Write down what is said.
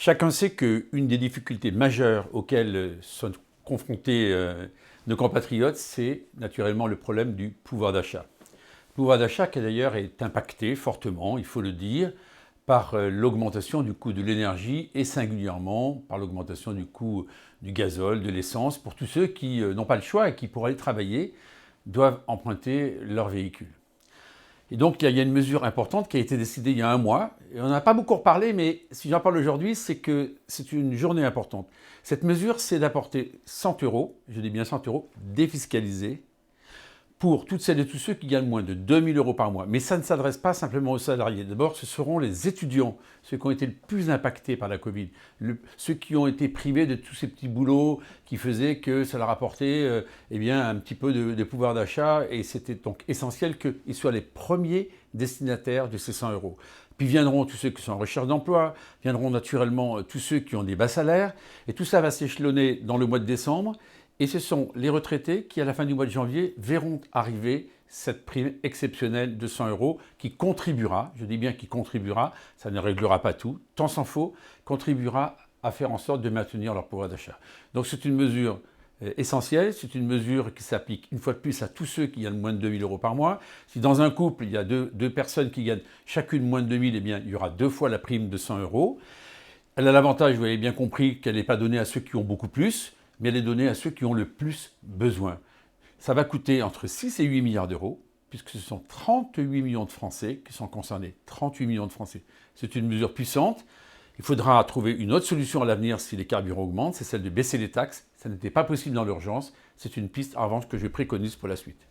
Chacun sait qu'une des difficultés majeures auxquelles sont confrontés nos compatriotes, c'est naturellement le problème du pouvoir d'achat. Le pouvoir d'achat qui d'ailleurs est impacté fortement, il faut le dire, par l'augmentation du coût de l'énergie et singulièrement par l'augmentation du coût du gazole, de l'essence, pour tous ceux qui n'ont pas le choix et qui, pour aller travailler, doivent emprunter leur véhicule. Et donc, il y a une mesure importante qui a été décidée il y a un mois. Et on n'a pas beaucoup reparlé, mais si j'en parle aujourd'hui, c'est que c'est une journée importante. Cette mesure, c'est d'apporter 100 euros, je dis bien 100 euros, défiscalisés, pour toutes celles et tous ceux qui gagnent moins de 2 000 euros par mois. Mais ça ne s'adresse pas simplement aux salariés. D'abord, ce seront les étudiants, ceux qui ont été le plus impactés par la Covid, ceux qui ont été privés de tous ces petits boulots qui faisaient que ça leur apportait eh bien, un petit peu de pouvoir d'achat. Et c'était donc essentiel qu'ils soient les premiers destinataires de ces 100 euros. Puis viendront tous ceux qui sont en recherche d'emploi, viendront naturellement tous ceux qui ont des bas salaires. Et tout ça va s'échelonner dans le mois de décembre. Et ce sont les retraités qui, à la fin du mois de janvier, verront arriver cette prime exceptionnelle de 100 euros qui contribuera, je dis bien qui contribuera, ça ne réglera pas tout, tant s'en faut, contribuera à faire en sorte de maintenir leur pouvoir d'achat. Donc c'est une mesure essentielle, c'est une mesure qui s'applique une fois de plus à tous ceux qui gagnent moins de 2 000 euros par mois. Si dans un couple, il y a deux personnes qui gagnent chacune moins de 2 000, eh bien, il y aura 2 fois la prime de 100 euros. Elle a l'avantage, vous avez bien compris, qu'elle n'est pas donnée à ceux qui ont beaucoup plus, mais elle est donnée à ceux qui ont le plus besoin. Ça va coûter entre 6 et 8 milliards d'euros, puisque ce sont 38 millions de Français qui sont concernés. 38 millions de Français. C'est une mesure puissante. Il faudra trouver une autre solution à l'avenir si les carburants augmentent, c'est celle de baisser les taxes. Ça n'était pas possible dans l'urgence. C'est une piste, en revanche, que je préconise pour la suite.